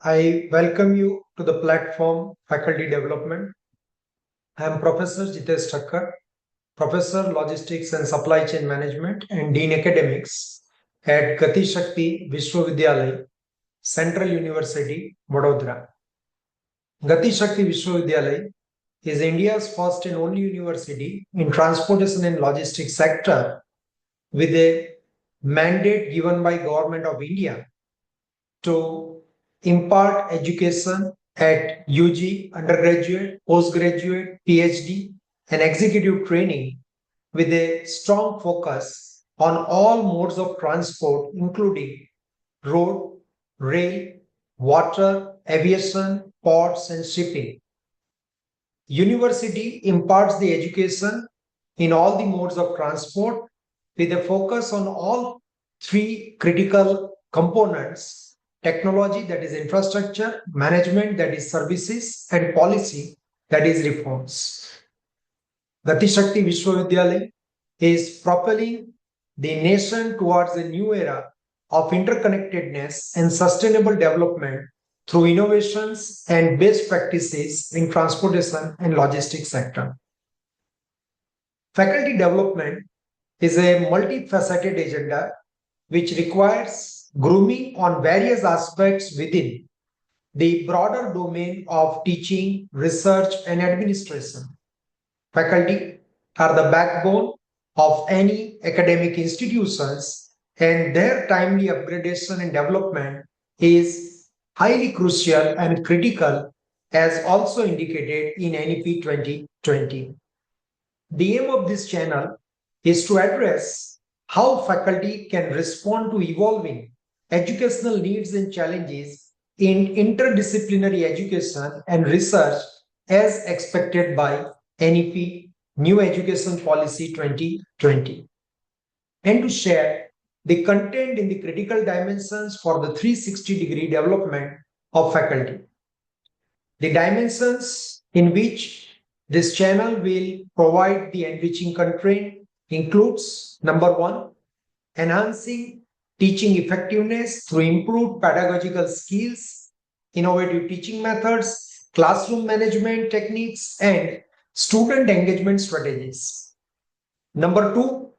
I welcome you to the platform Faculty Development. I am Professor Jitesh Thakkar, Professor Logistics and Supply Chain Management and Dean Academics at Gati Shakti Vishwavidyalaya, Central University, Vadodara. Gati Shakti Vishwavidyalaya is India's first and only university in transportation and logistics sector with a mandate given by Government of India to impart education at UG, undergraduate, postgraduate, PhD, and executive training with a strong focus on all modes of transport, including road, rail, water, aviation, ports, and shipping. University imparts the education in all the modes of transport with a focus on all three critical components: technology, that is infrastructure; management, that is services; and policy, that is reforms. Gati Shakti Vishwavidyalaya is propelling the nation towards a new era of interconnectedness and sustainable development through innovations and best practices in transportation and logistics sector. Faculty development is a multifaceted agenda which requires grooming on various aspects within the broader domain of teaching, research, and administration. Faculty are the backbone of any academic institutions, and their timely upgradation and development is highly crucial and critical, as also indicated in NEP 2020. The aim of this channel is to address how faculty can respond to evolving educational needs and challenges in interdisciplinary education and research as expected by NEP New Education Policy 2020, and to share the content in the critical dimensions for the 360-degree development of faculty. The dimensions in which this channel will provide the enriching content includes: number one, enhancing teaching effectiveness through improved pedagogical skills, innovative teaching methods, classroom management techniques, and student engagement strategies. Number two,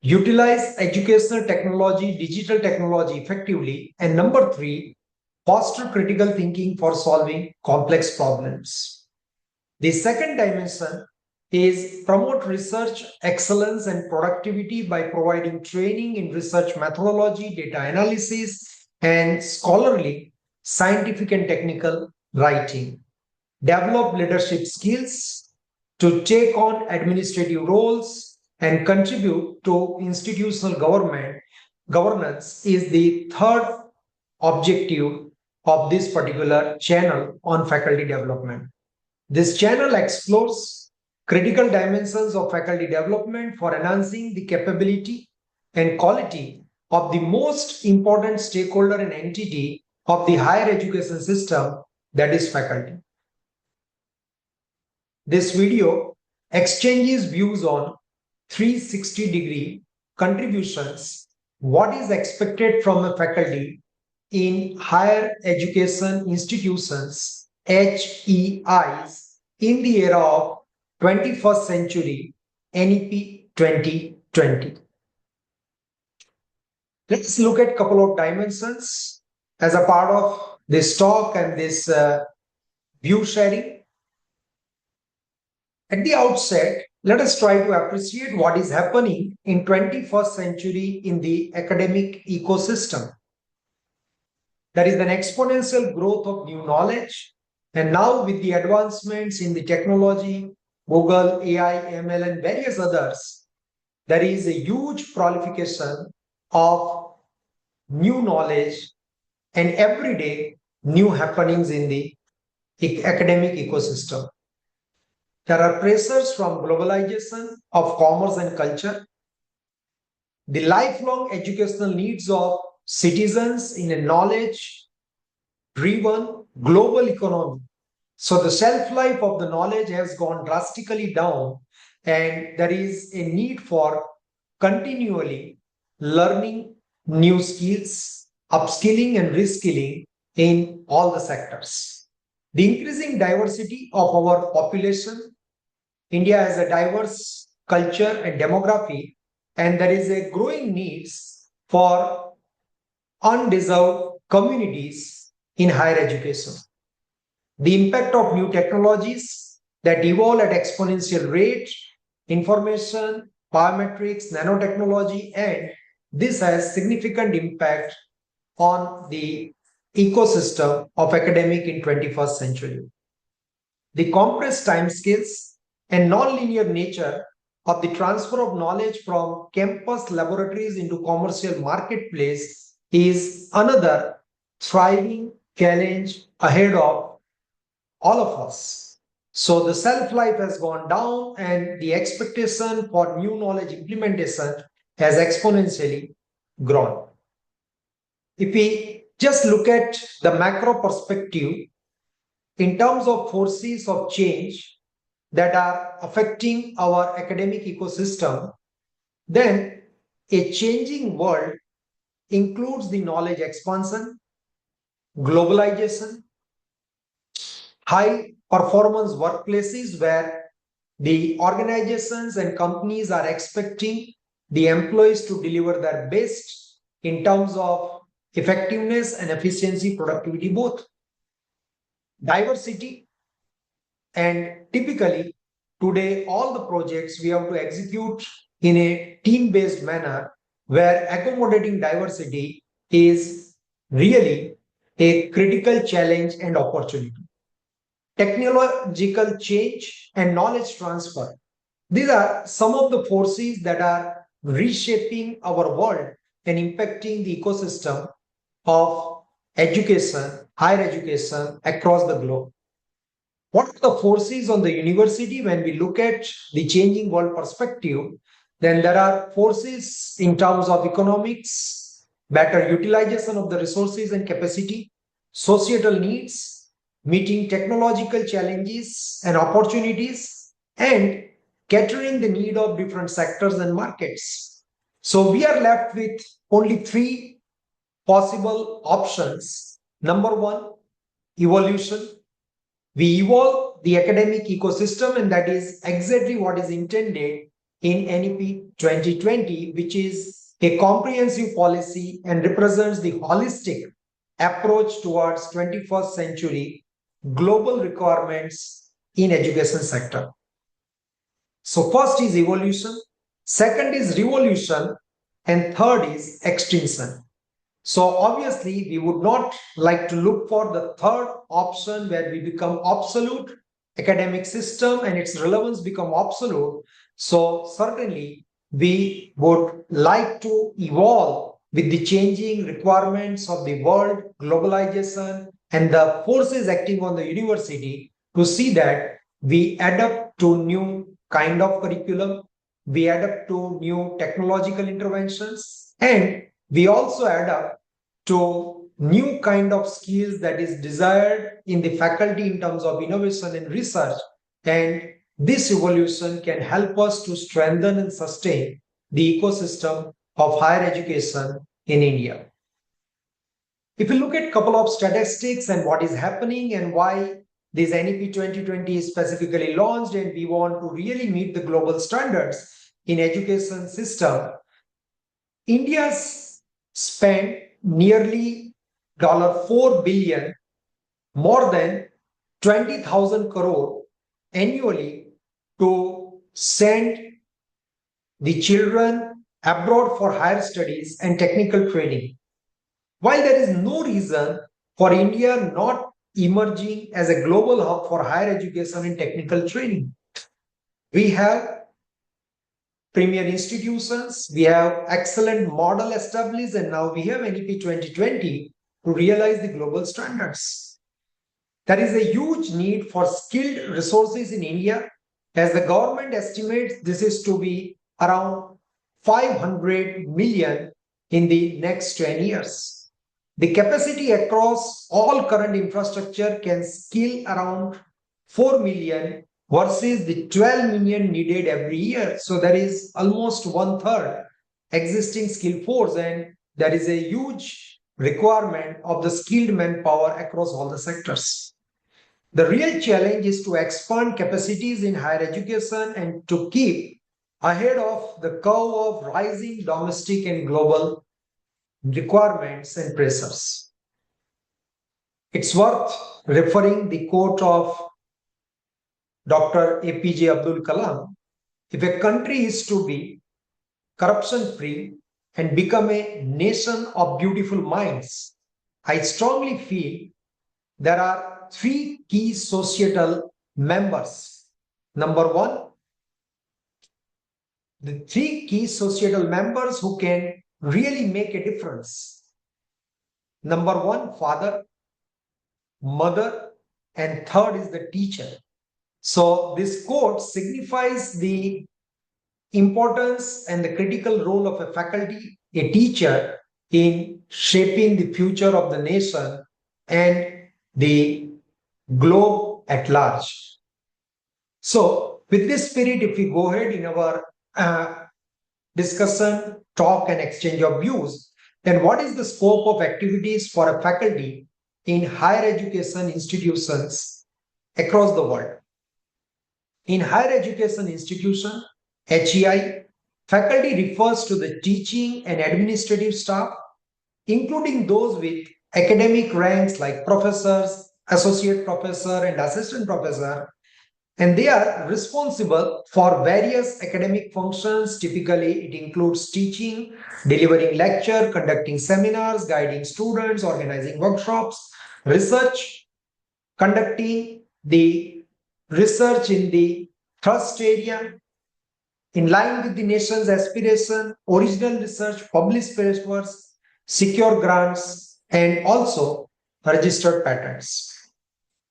utilize educational technology, digital technology effectively. And number three, foster critical thinking for solving complex problems. The second dimension is promote research excellence and productivity by providing training in research methodology, data analysis, and scholarly, scientific, and technical writing. Develop leadership skills to take on administrative roles and contribute to institutional governance is the third objective of this particular channel on faculty development. This channel explores critical dimensions of faculty development for enhancing the capability and quality of the most important stakeholder and entity of the higher education system, that is faculty. This video exchanges views on 360-degree contributions, what is expected from a faculty in higher education institutions, HEIs, in the era of 21st century, NEP 2020. Let's look at a couple of dimensions as a part of this talk and this view sharing. At the outset, let us try to appreciate what is happening in 21st century in the academic ecosystem. There is an exponential growth of new knowledge, and now with the advancements in the technology, Google, AI, ML, and various others, there is a huge proliferation of new knowledge and everyday new happenings in the academic ecosystem. There are pressures from globalization of commerce and culture, the lifelong educational needs of citizens in a knowledge-driven global economy. So the shelf life of the knowledge has gone drastically down, and there is a need for continually learning new skills, upskilling and reskilling in all the sectors. The increasing diversity of our population, India has a diverse culture and demography, and there is a growing needs for undeserved communities in higher education. The impact of new technologies that evolve at exponential rate, information, biometrics, nanotechnology, and this has significant impact on the ecosystem of academic in 21st century. The compressed timescales and non-linear nature of the transfer of knowledge from campus laboratories into commercial marketplace is another thriving challenge ahead of all of us. So the self life has gone down and the expectation for new knowledge implementation has exponentially grown. If we just look at the macro perspective in terms of forces of change that are affecting our academic ecosystem, then a changing world includes the knowledge expansion, globalization, high performance workplaces where the organizations and companies are expecting the employees to deliver their best in terms of effectiveness and efficiency, productivity both. Diversity, and typically today all the projects we have to execute in a team-based manner where accommodating diversity is really a critical challenge and opportunity. Technological change and knowledge transfer. These are some of the forces that are reshaping our world and impacting the ecosystem of education, higher education across the globe. What are the forces on the university when we look at the changing world perspective? Then there are forces in terms of economics, better utilization of the resources and capacity, societal needs, meeting technological challenges and opportunities, and catering the need of different sectors and markets. So we are left with only three possible options. Number one, evolution. We evolve the academic ecosystem, and that is exactly what is intended in NEP 2020, which is a comprehensive policy and represents the holistic approach towards 21st century global requirements in education sector. So first is evolution, second is revolution, and third is extinction. So obviously, we would not like to look for the third option where we become obsolete, academic system and its relevance become obsolete. So certainly, we would like to evolve with the changing requirements of the world, globalization, and the forces acting on the university to see that we adapt to new kind of curriculum, we adapt to new technological interventions, and we also adapt to new kind of skills that is desired in the faculty in terms of innovation and research. And this evolution can help us to strengthen and sustain the ecosystem of higher education in India. If you look at a couple of statistics and what is happening and why this NEP 2020 is specifically launched and we want to really meet the global standards in education system, India's spent nearly $4 billion, more than 20,000 crore annually to send the children abroad for higher studies and technical training. While there is no reason for India not emerging as a global hub for higher education and technical training, we have premier institutions, we have excellent model established, and now we have NEP 2020 to realize the global standards. There is a huge need for skilled resources in India, as the government estimates this is to be around 500 million in the next 10 years. The capacity across all current infrastructure can skill around 4 million versus the 12 million needed every year. So there is almost one third existing skill force, and there is a huge requirement of the skilled manpower across all the sectors. The real challenge is to expand capacities in higher education and to keep ahead of the curve of rising domestic and global requirements and pressures. It's worth referring the quote of Dr. APJ Abdul Kalam. If a country is to be corruption free and become a nation of beautiful minds, I strongly feel there are three key societal members. Number one, the three key societal members who can really make a difference. Number one, father, mother, and third is the teacher. So this quote signifies the importance and the critical role of a faculty, a teacher in shaping the future of the nation and the globe at large. So with this spirit, if we go ahead in our discussion, talk and exchange of views, then what is the scope of activities for a faculty in higher education institutions across the world? In higher education institution, HEI, faculty refers to the teaching and administrative staff, including those with academic ranks like professors, associate professor, and assistant professor, and they are responsible for various academic functions. Typically, it includes teaching, delivering lecture, conducting seminars, guiding students, organizing workshops, research, conducting the research in the thrust area, in line with the nation's aspiration, original research, published papers, secure grants, and also registered patents.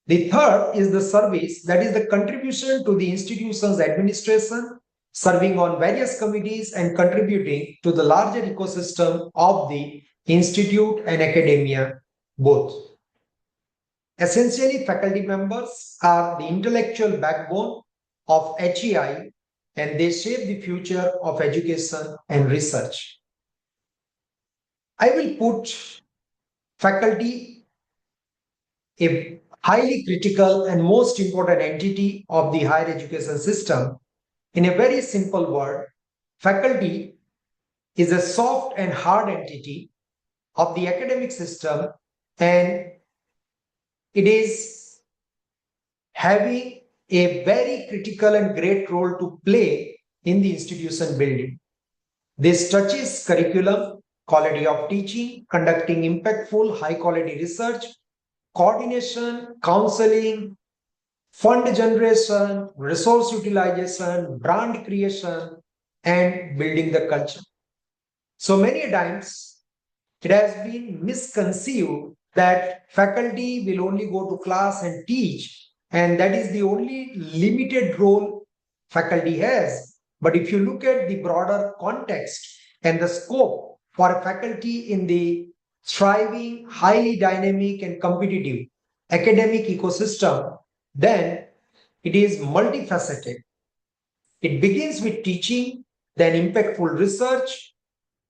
The third is the service, that is the contribution to the institution's administration, serving on various committees and contributing to the larger ecosystem of the institute and academia both. Essentially, faculty members are the intellectual backbone of HEI and they shape the future of education and research. I will put faculty, a highly critical and most important entity of the higher education system. In a very simple word, faculty is a soft and hard entity of the academic system, and it is having a very critical and great role to play in the institution building. This touches curriculum, quality of teaching, conducting impactful, high quality research, coordination, counseling, fund generation, resource utilization, brand creation, and building the culture. So many times it has been misconceived that faculty will only go to class and teach, and that is the only limited role faculty has. But if you look at the broader context and the scope for faculty in the thriving, highly dynamic and competitive academic ecosystem, then it is multifaceted. It begins with teaching, then impactful research,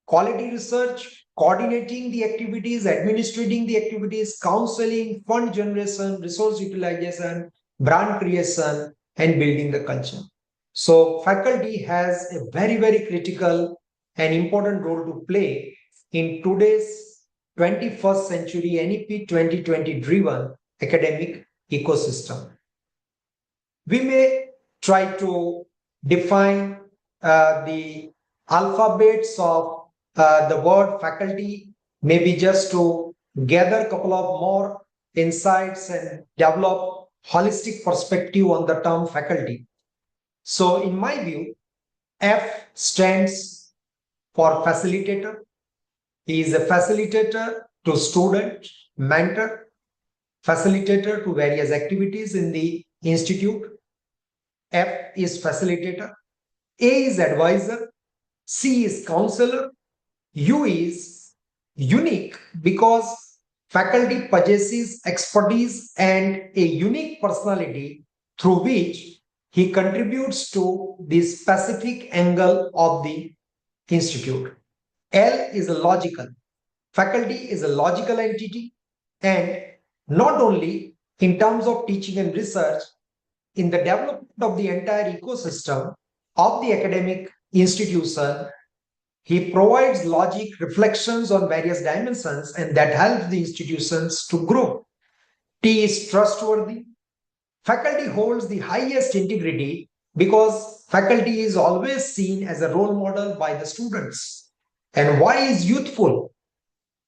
quality research, coordinating the activities, administrating the activities, counseling, fund generation, resource utilization, brand creation, and building the culture. So faculty has a very, very critical and important role to play in today's 21st century NEP 2020 driven academic ecosystem. We may try to define the alphabets of the word faculty, maybe just to gather a couple of more insights and develop holistic perspective on the term faculty. So in my view, F stands for facilitator. He is a facilitator to student, mentor, facilitator to various activities in the institute. F is facilitator. A is advisor. C is counselor. U is unique because faculty possesses expertise and a unique personality through which he contributes to the specific angle of the institute. L is logical. Faculty is a logical entity, and not only in terms of teaching and research, in the development of the entire ecosystem of the academic institution, he provides logic reflections on various dimensions, and that helps the institutions to grow. T is trustworthy. Faculty holds the highest integrity because faculty is always seen as a role model by the students. And why is youthful?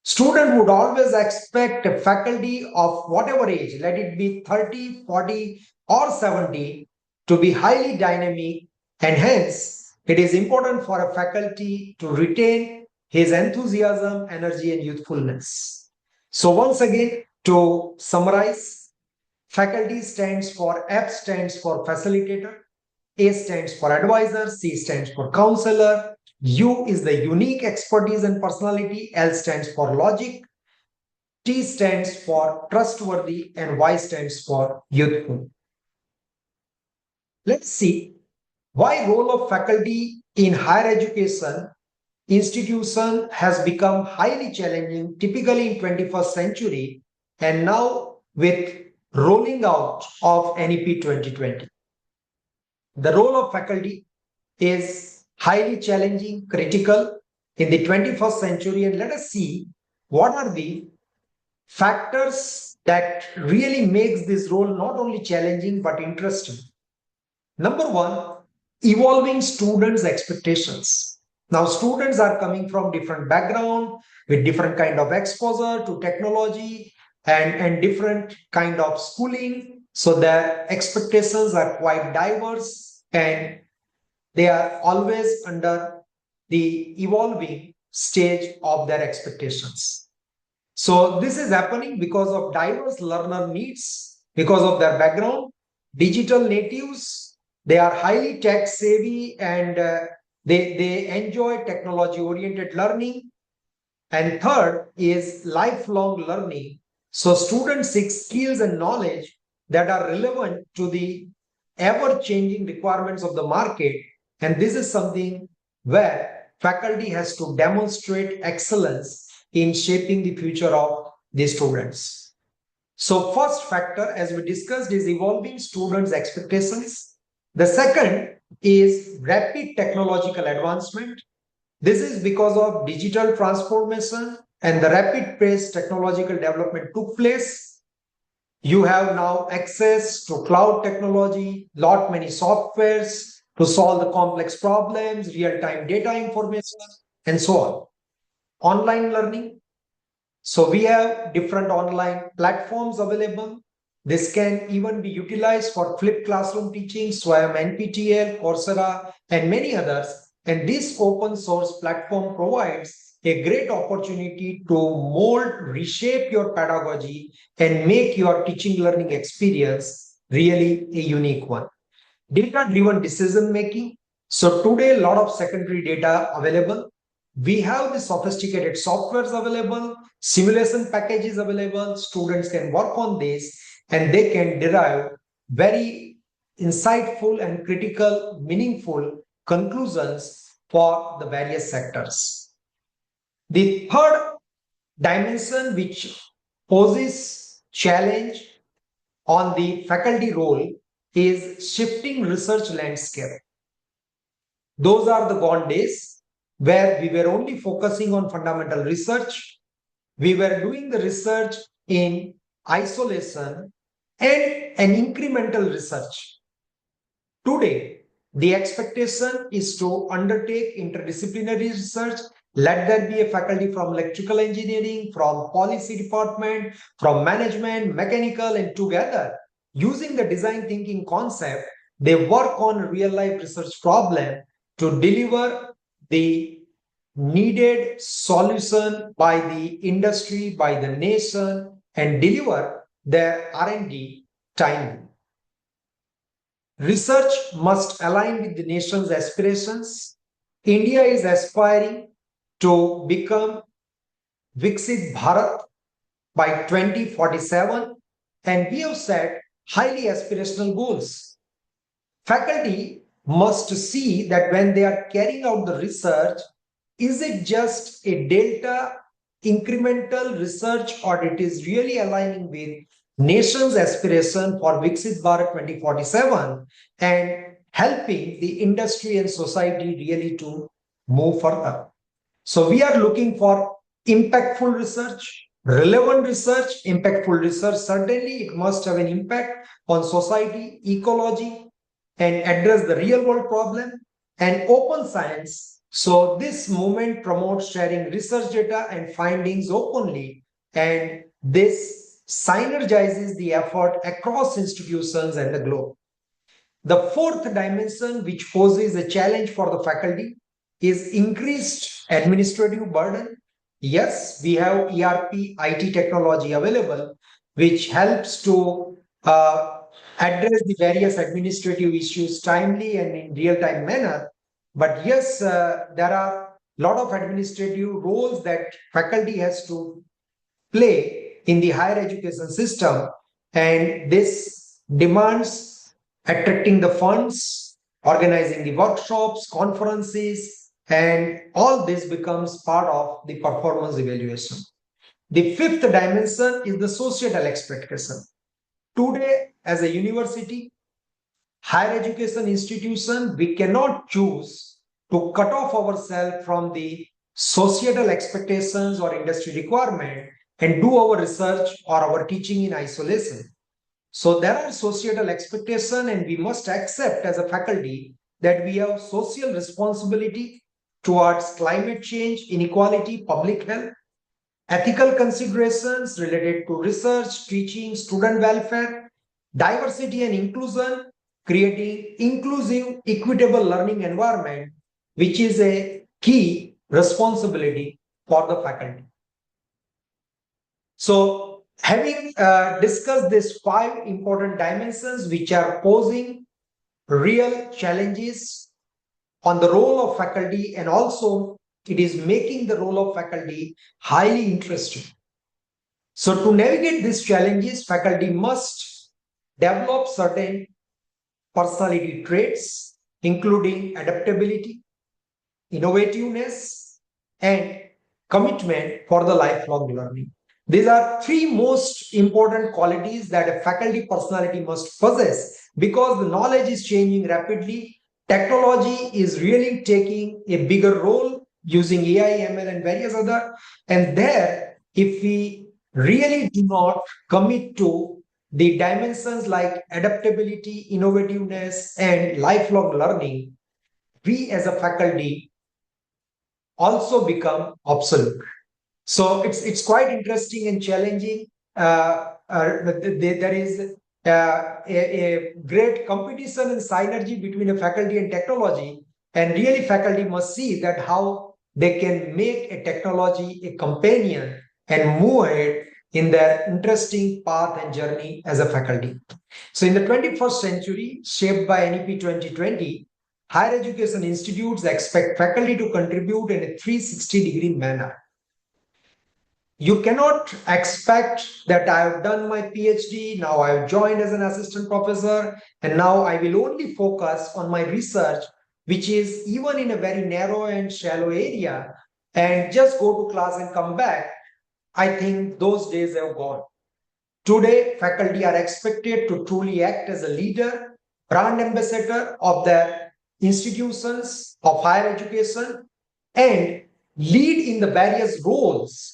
Student would always expect a faculty of whatever age, let it be 30, 40, or 70, to be highly dynamic, and hence it is important for a faculty to retain his enthusiasm, energy, and youthfulness. So, once again, to summarize, faculty stands for F stands for facilitator, A stands for advisor, C stands for counselor, U is the unique expertise and personality, L stands for logic, T stands for trustworthy, and Y stands for youthful. Let's see why role of faculty in higher education institution has become highly challenging, typically in 21st century, and now with rolling out of NEP 2020. The role of faculty is highly challenging, critical in the 21st century, and let us see what are the factors that really makes this role not only challenging but interesting. Number one, evolving students' expectations. Now, students are coming from different background with different kind of exposure to technology and different kind of schooling. So their expectations are quite diverse and they are always under the evolving stage of their expectations. So this is happening because of diverse learner needs, because of their background, digital natives, they are highly tech savvy and they enjoy technology oriented learning. And third is lifelong learning. So students seek skills and knowledge that are relevant to the ever changing requirements of the market. And this is something where faculty has to demonstrate excellence in shaping the future of the students. So first factor, as we discussed, is evolving students' expectations. The second is rapid technological advancement. This is because of digital transformation and the rapid pace technological development took place. You have now access to cloud technology, lot many softwares to solve the complex problems, real-time data information, and so on. Online learning. So we have different online platforms available. This can even be utilized for flipped classroom teaching, SWAYAM, NPTEL, Coursera, and many others. And this open source platform provides a great opportunity to mold, reshape your pedagogy, and make your teaching learning experience really a unique one. Data-driven decision making. So today, a lot of secondary data available. We have the sophisticated softwares available, simulation packages available. Students can work on this and they can derive very insightful and critical, meaningful conclusions for the various sectors. The third dimension which poses challenge on the faculty role is shifting research landscape. Those are the gone days where we were only focusing on fundamental research. We were doing the research in isolation and an incremental research. Today, the expectation is to undertake interdisciplinary research. Let there be a faculty from electrical engineering, from policy department, from management, mechanical, and together, using the design thinking concept, they work on real life research problem to deliver the needed solution by the industry, by the nation, and deliver their R&D timely. Research must align with the nation's aspirations. India is aspiring to become Viksit Bharat by 2047, and we have set highly aspirational goals. Faculty must see that when they are carrying out the research, is it just a delta incremental research audit is really aligning with nation's aspiration for Viksit Bharat 2047 and helping the industry and society really to move further. So we are looking for impactful research, relevant research, impactful research. Certainly, it must have an impact on society, ecology, and address the real world problem and open science. So this movement promotes sharing research data and findings openly, and this synergizes the effort across institutions and the globe. The fourth dimension, which poses a challenge for the faculty, is increased administrative burden. Yes, we have ERP, IT technology available, which helps to address the various administrative issues timely and in real-time manner. But yes, there are a lot of administrative roles that faculty has to play in the higher education system, and this demands attracting the funds, organizing the workshops, conferences, and all this becomes part of the performance evaluation. The fifth dimension is the societal expectation. Today, as a university, higher education institution, we cannot choose to cut off ourselves from the societal expectations or industry requirement and do our research or our teaching in isolation. So there are societal expectations, and we must accept as a faculty that we have social responsibility towards climate change, inequality, public health, ethical considerations related to research, teaching, student welfare, diversity and inclusion, creating inclusive, equitable learning environment, which is a key responsibility for the faculty. So, having discussed these five important dimensions which are posing real challenges on the role of faculty, and also it is making the role of faculty highly interesting. So, to navigate these challenges, faculty must develop certain personality traits, including adaptability, innovativeness, and commitment for the lifelong learning. These are three most important qualities that a faculty personality must possess, because the knowledge is changing rapidly. Technology is really taking a bigger role using AI, ML, and various other. And there, if we really do not commit to the dimensions like adaptability, innovativeness, and lifelong learning, we as a faculty also become obsolete. So it's quite interesting and challenging. There is a great competition and synergy between a faculty and technology, and really faculty must see that how they can make a technology a companion and move ahead in their interesting path and journey as a faculty. So in the 21st century, shaped by NEP 2020, higher education institutes expect faculty to contribute in a 360-degree manner. You cannot expect that I have done my PhD, now I have joined as an assistant professor, and now I will only focus on my research, which is even in a very narrow and shallow area, and just go to class and come back. I think those days have gone. Today, faculty are expected to truly act as a leader, brand ambassador of their institutions of higher education, and lead in the various roles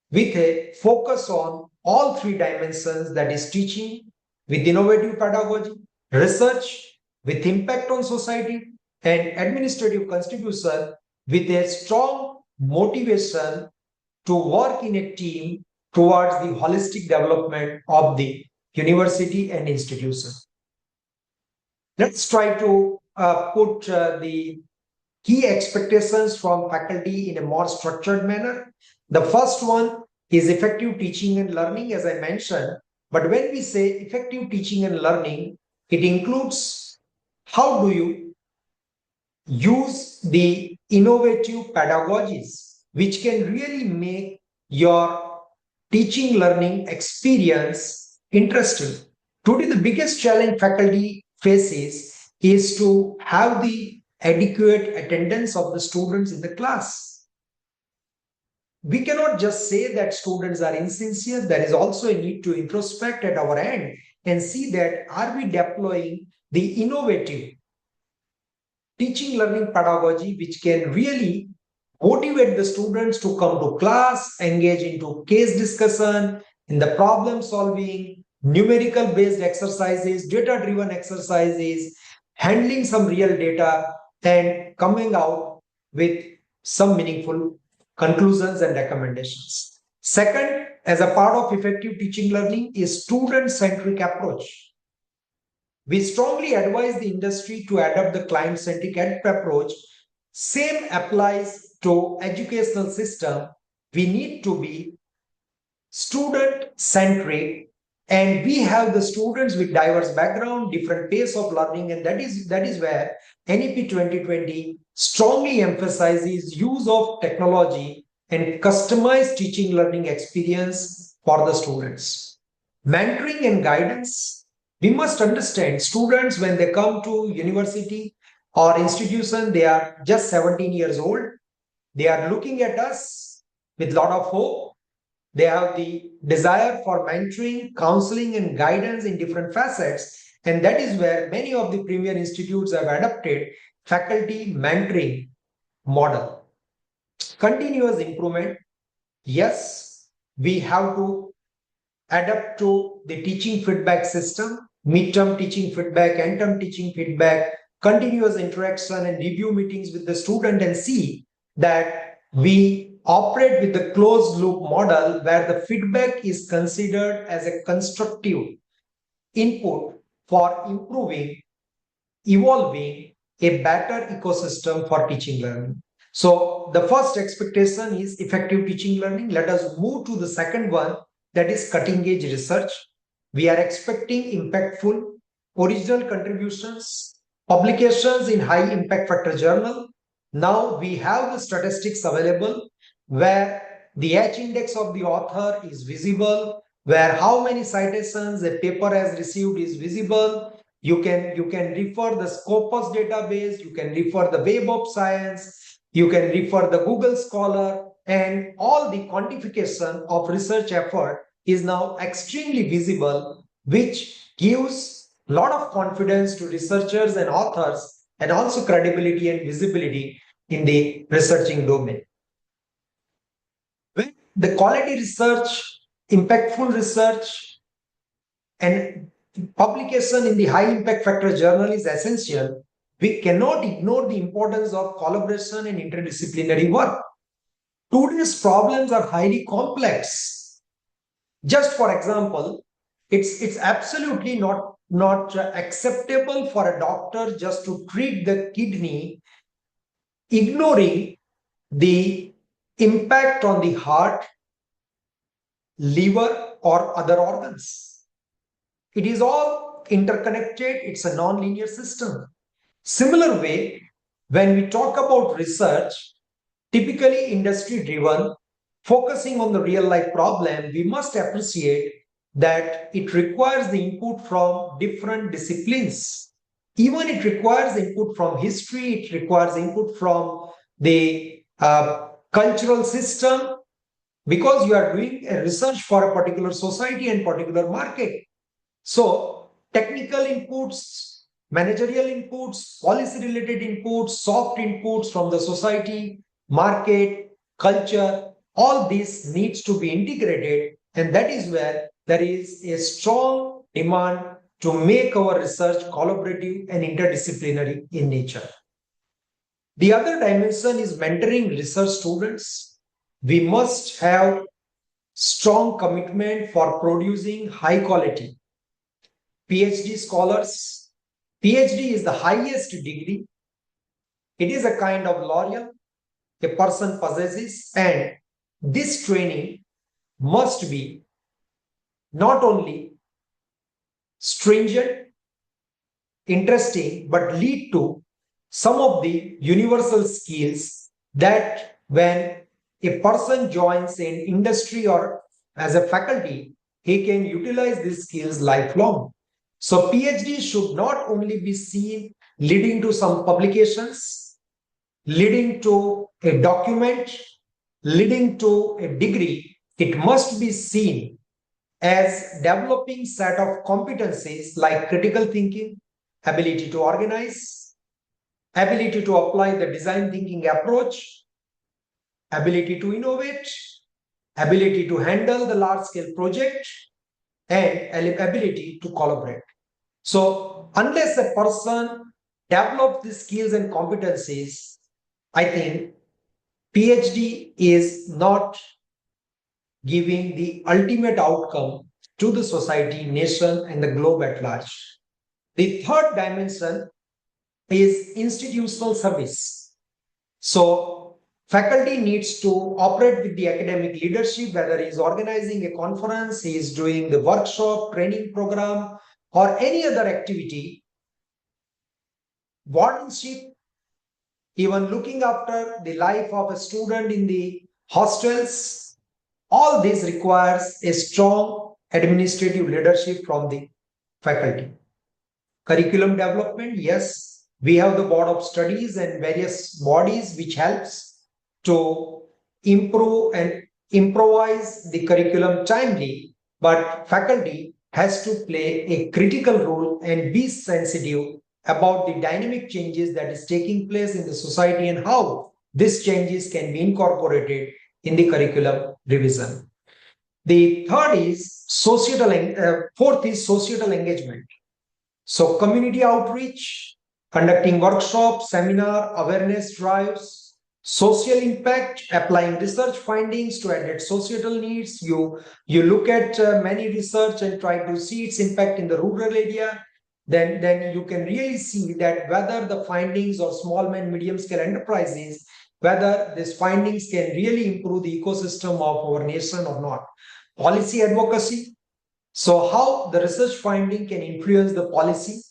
with a focus on all three dimensions, that is teaching with innovative pedagogy, research with impact on society, and administrative contribution with a strong motivation to work in a team towards the holistic development of the university and institution. Let's try to put the key expectations from faculty in a more structured manner. The first one is effective teaching and learning, as I mentioned. But when we say effective teaching and learning, it includes how do you use the innovative pedagogies, which can really make your teaching learning experience interesting. Today, the biggest challenge faculty faces is to have the adequate attendance of the students in the class. we cannot just say that students are insincere. There is also a need to introspect at our end and see that are we deploying the innovative teaching learning pedagogy which can really motivate the students to come to class, engage into case discussion, in the problem solving, numerical based exercises, data driven exercises, handling some real data, and coming out with some meaningful conclusions and recommendations. Second, as a part of effective teaching learning, is student centric approach. We strongly advise the industry to adopt the client-centric approach. Same applies to educational system. We need to be student-centric, and we have the students with diverse background, different pace of learning, and that is where NEP 2020 strongly emphasizes use of technology and customized teaching learning experience for the students. Mentoring and guidance. We must understand students when they come to university or institution, they are just 17 years old. They are looking at us with a lot of hope. They have the desire for mentoring, counseling, and guidance in different facets. And that is where many of the premier institutes have adopted faculty mentoring model. Continuous improvement. Yes, we have to adapt to the teaching feedback system, midterm teaching feedback, end-term teaching feedback, continuous interaction and review meetings with the student, and see that we operate with the closed loop model where the feedback is considered as a constructive input for improving, evolving a better ecosystem for teaching learning. So the first expectation is effective teaching learning. Let us move to the second one, that is cutting edge research. We are expecting impactful original contributions, publications in high impact factor journal. Now we have the statistics available where the H index of the author is visible, where how many citations a paper has received is visible. You can refer the Scopus database, you can refer the Web of Science, you can refer the Google Scholar, and all the quantification of research effort is now extremely visible, which gives a lot of confidence to researchers and authors, and also credibility and visibility in the researching domain. When the quality research, impactful research, and publication in the high impact factor journal is essential, we cannot ignore the importance of collaboration and interdisciplinary work. Today's problems are highly complex. Just for example, it's absolutely not acceptable for a doctor just to treat the kidney, ignoring the impact on the heart, liver, or other organs. It is all interconnected. It's a non-linear system. Similar way, when we talk about research, typically industry driven, focusing on the real life problem, we must appreciate that it requires the input from different disciplines. Even it requires input from history, it requires input from the cultural system, because you are doing a research for a particular society and particular market. So technical inputs, managerial inputs, policy related inputs, soft inputs from the society, market, culture, all this needs to be integrated. And that is where there is a strong demand to make our research collaborative and interdisciplinary in nature. The other dimension is mentoring research students. We must have strong commitment for producing high quality PhD scholars. PhD is the highest degree. It is a kind of laurel a person possesses, and this training must be not only stringent, interesting, but lead to some of the universal skills that when a person joins in industry or as a faculty, he can utilize these skills lifelong. So PhD should not only be seen leading to some publications, leading to a document, leading to a degree, it must be seen as developing set of competencies like critical thinking, ability to organize, ability to apply the design thinking approach, ability to innovate, ability to handle the large scale project, and ability to collaborate. So unless a person develops these skills and competencies, I think PhD is not giving the ultimate outcome to the society, nation, and the globe at large. The third dimension is institutional service. So faculty needs to operate with the academic leadership, whether he is organizing a conference, he is doing the workshop, training program, or any other activity. Wardenship, even looking after the life of a student in the hostels, all this requires a strong administrative leadership from the faculty. Curriculum development, yes, we have the board of studies and various bodies which helps to improve and improvise the curriculum timely, but faculty has to play a critical role and be sensitive about the dynamic changes that is taking place in the society and how these changes can be incorporated in the curriculum revision. The third is fourth is societal engagement. So community outreach, conducting workshops, seminar, awareness drives, social impact, applying research findings to address societal needs. You look at many research and try to see its impact in the rural area. Then you can really see that whether the findings of small and medium scale enterprises, whether these findings can really improve the ecosystem of our nation or not. Policy advocacy. So how the research finding can influence the policy,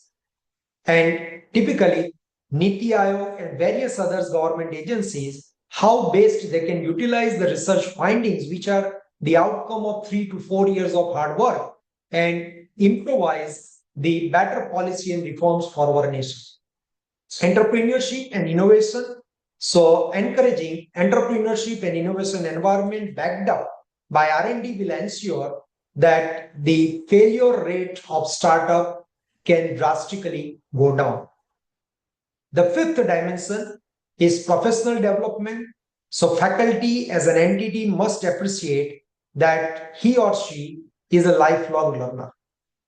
and typically Niti Aayog and various other government agencies, how best they can utilize the research findings, which are the outcome of 3 to 4 years of hard work, and improvise the better policy and reforms for our nation. Entrepreneurship and innovation. So encouraging entrepreneurship and innovation environment backed up by R&D will ensure that the failure rate of startup can drastically go down. The fifth dimension is professional development. So faculty as an entity must appreciate that he or she is a lifelong learner.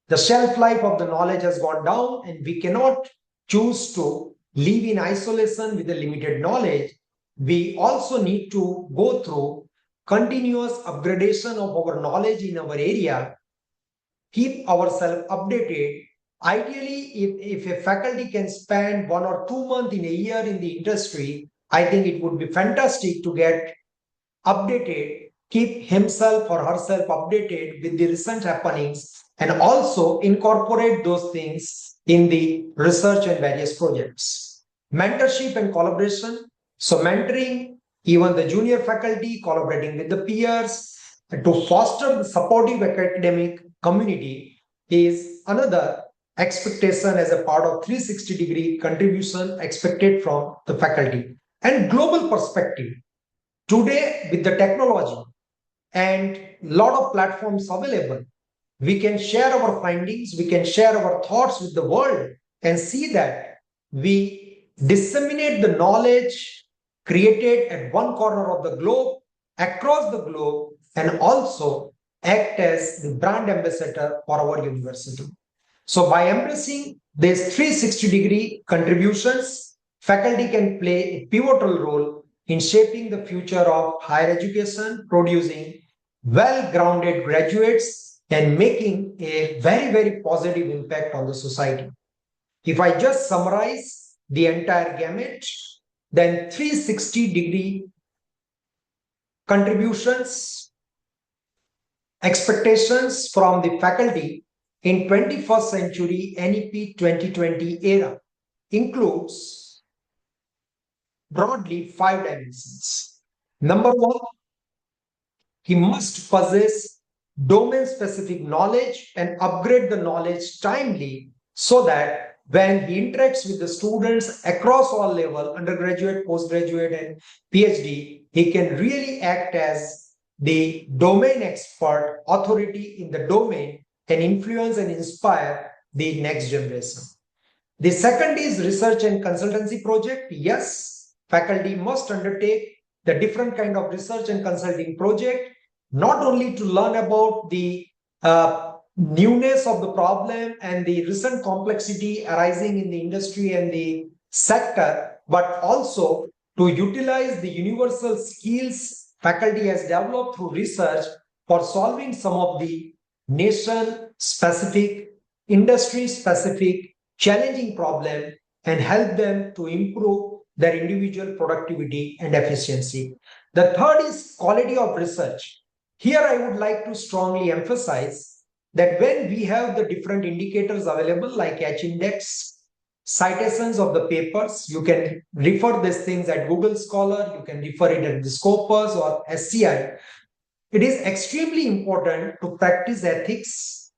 The shelf life of the knowledge has gone down, and we cannot choose to live in isolation with the limited knowledge. We also need to go through continuous upgradation of our knowledge in our area, keep ourselves updated. Ideally, if a faculty can spend 1 or 2 months in a year in the industry, I think it would be fantastic to get updated, keep himself or herself updated with the recent happenings, and also incorporate those things in the research and various projects. Mentorship and collaboration. So mentoring even the junior faculty, collaborating with the peers to foster the supportive academic community is another expectation as a part of 360-degree contribution expected from the faculty. And global perspective. Today, with the technology and lot of platforms available, we can share our findings, we can share our thoughts with the world and see that we disseminate the knowledge created at one corner of the globe, across the globe, and also act as the brand ambassador for our university. So by embracing these 360-degree contributions, faculty can play a pivotal role in shaping the future of higher education, producing well-grounded graduates and making a very, very positive impact on the society. If I just summarize the entire gamut, then 360-degree contributions, expectations from the faculty in 21st century NEP 2020 era includes broadly 5 dimensions. Number 1, he must possess domain-specific knowledge and upgrade the knowledge timely so that when he interacts with the students across all levels, undergraduate, postgraduate, and PhD, he can really act as the domain expert, authority in the domain, can influence and inspire the next generation. The second is research and consultancy project. Yes, faculty must undertake the different kind of research and consulting project, not only to learn about the newness of the problem and the recent complexity arising in the industry and the sector, but also to utilize the universal skills faculty has developed through research for solving some of the nation specific, industry specific challenging problem and help them to improve their individual productivity and efficiency. The third is quality of research. Here I would like to strongly emphasize that when we have the different indicators available like H index, citations of the papers, you can refer these things at Google Scholar, you can refer it at the Scopus or SCI. It is extremely important to practice ethics.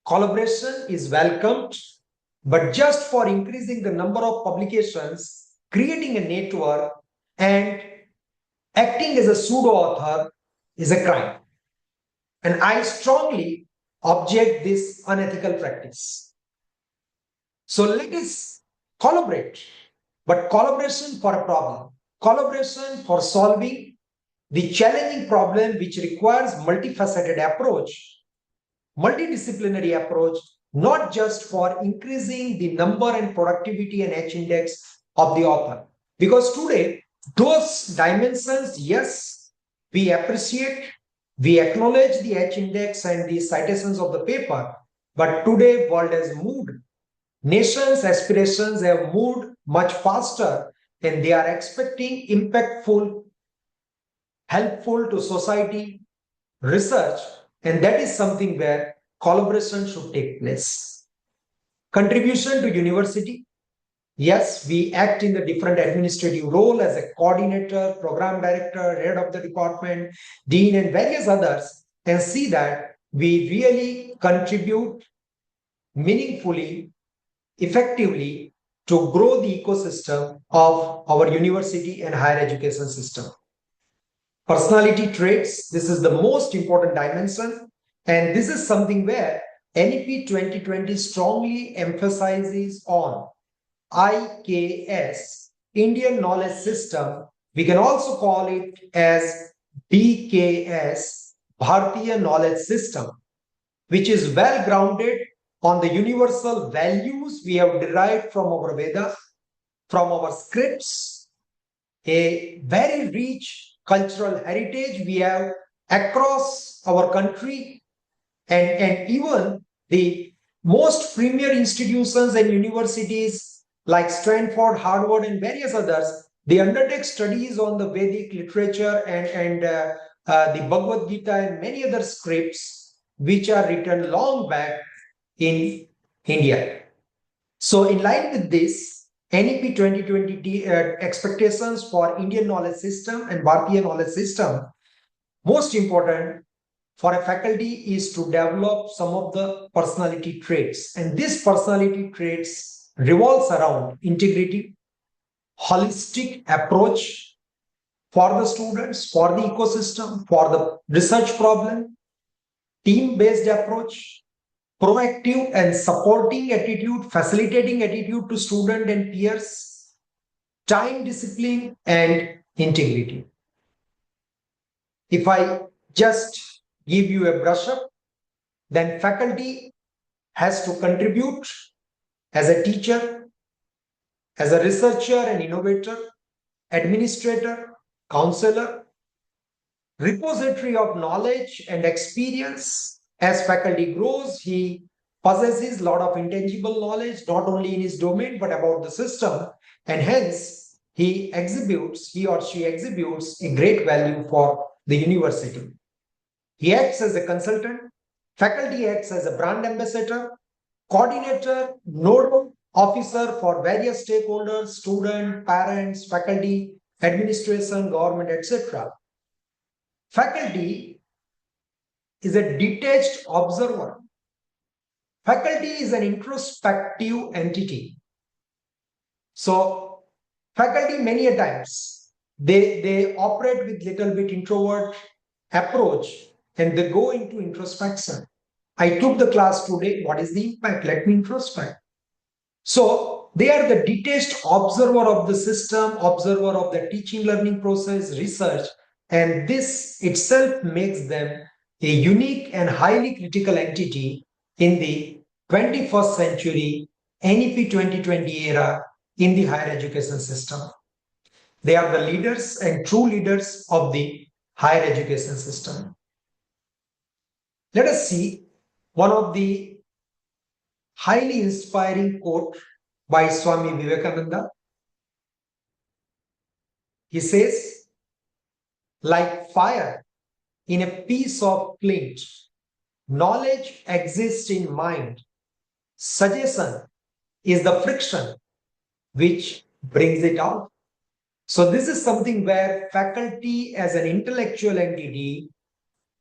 Collaboration is welcomed, but just for increasing the number of publications, creating a network, and acting as a pseudo author is a crime. And I strongly object this unethical practice. So let us collaborate, but collaboration for a problem, collaboration for solving the challenging problem which requires multifaceted approach, multidisciplinary approach, not just for increasing the number and productivity and H index of the author. Because today, those dimensions, yes, we appreciate, we acknowledge the H index and the citations of the paper, but today world has moved. Nations' aspirations have moved much faster and they are expecting impactful, helpful to society research, and that is something where collaboration should take place. Contribution to university. Yes, we act in the different administrative role as a coordinator, program director, head of the department, dean, and various others, and see that we really contribute meaningfully, effectively to grow the ecosystem of our university and higher education system. Personality traits, this is the most important dimension, and this is something where NEP 2020 strongly emphasizes on IKS, Indian Knowledge System. We can also call it as BKS, Bharatiya Knowledge System, which is well grounded on the universal values we have derived from our Vedas, from our scripts, a very rich cultural heritage we have across our country, and even the most premier institutions and universities like Stanford, Harvard, and various others, they undertake studies on the Vedic literature and the Bhagavad Gita and many other scripts which are written long back in India. So in line with this, NEP 2020 expectations for Indian knowledge system and Bharatiya knowledge system, most important for a faculty is to develop some of the personality traits. And these personality traits revolves around integrity, holistic approach for the students, for the ecosystem, for the research problem, team-based approach, proactive and supporting attitude, facilitating attitude to student and peers, time discipline, and integrity. If I just give you a brush up, then faculty has to contribute as a teacher, as a researcher and innovator, administrator, counselor, repository of knowledge and experience. As faculty grows, he possesses a lot of intangible knowledge, not only in his domain, but about the system. And hence, he or she exhibits a great value for the university. He acts as a consultant. Faculty acts as a brand ambassador, coordinator, nodal officer for various stakeholders, student, parents, faculty, administration, government, etc. Faculty is a detached observer. Faculty is an introspective entity. So, faculty many a times, They operate with little bit introvert approach and they go into introspection. I took the class today. What is the impact? Let me introspect. So they are the detached observer of the system, observer of the teaching learning process, research, and this itself makes them a unique and highly critical entity in the 21st century NEP 2020 era in the higher education system. They are the leaders and true leaders of the higher education system. Let us see one of the highly inspiring quote by Swami Vivekananda. He says, like fire in a piece of flint, knowledge exists in mind. Suggestion is the friction which brings it out. So this is something where faculty as an intellectual entity,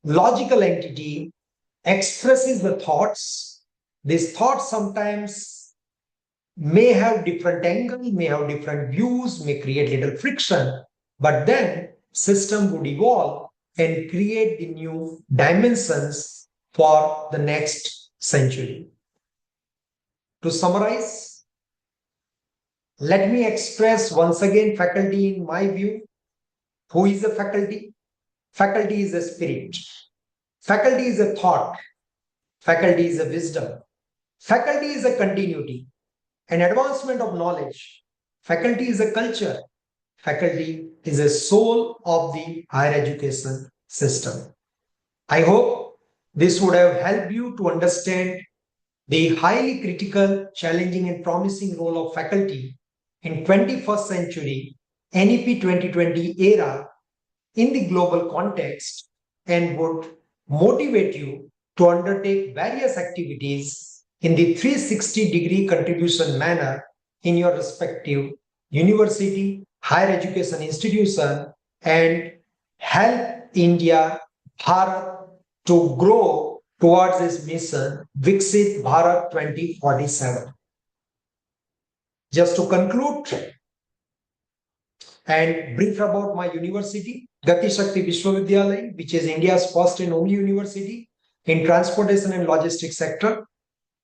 logical entity, expresses the thoughts. These thoughts sometimes may have different angles, may have different views, may create little friction, but then system would evolve and create the new dimensions for the next century. To summarize, let me express once again faculty in my view. Who is the faculty? Faculty is a spirit. Faculty is a thought. Faculty is a wisdom. Faculty is a continuity, an advancement of knowledge. Faculty is a culture. Faculty is a soul of the higher education system. I hope this would have helped you to understand the highly critical, challenging, and promising role of faculty in 21st century NEP 2020 era in the global context and would motivate you to undertake various activities in the 360-degree contribution manner in your respective university, higher education institution, and help India, Bharat to grow towards this mission, Viksit Bharat 2047. Just to conclude and brief about my university, Gati Shakti Vishwavidyalaya, which is India's first and only university in transportation and logistics sector.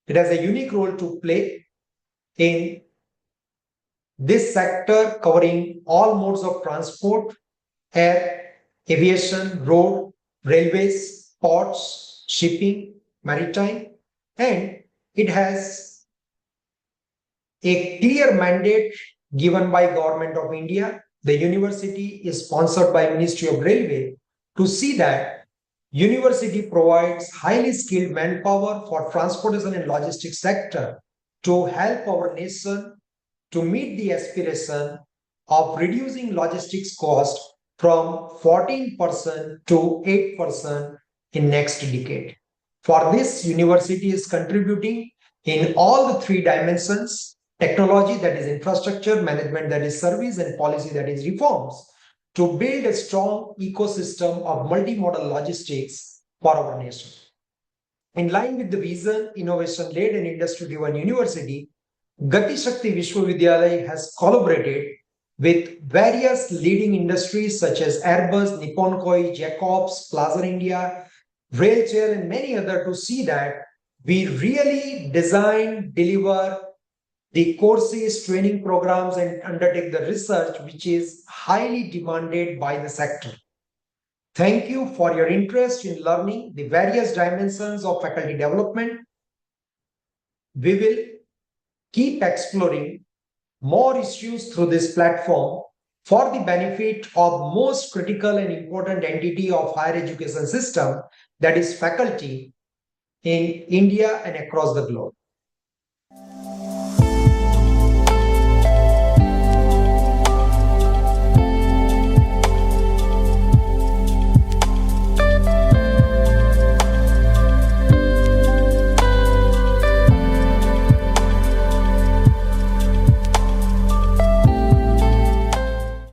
It has a unique role to play in this sector, covering all modes of transport: air, aviation, road, railways, ports, shipping, maritime, and it has a clear mandate given by Government of India. The university is sponsored by Ministry of Railway to see that university provides highly skilled manpower for transportation and logistics sector to help our nation to meet the aspiration of reducing logistics cost from 14% to 8% in next decade. For this, university is contributing in all the three dimensions: technology, that is infrastructure; management, that is service; and policy, that is reforms, to build a strong ecosystem of multimodal logistics for our nation. In line with the vision, innovation-led and industry-driven university, Gati Shakti Vishwavidyalaya has collaborated with various leading industries such as Airbus, Nippon Koi, Jacobs, Plaza India, Railchair, and many others to see that we really design, deliver the courses, training programs, and undertake the research which is highly demanded by the sector. Thank you for your interest in learning the various dimensions of faculty development. We will keep exploring more issues through this platform for the benefit of most critical and important entity of higher education system, that is faculty in India and across the globe.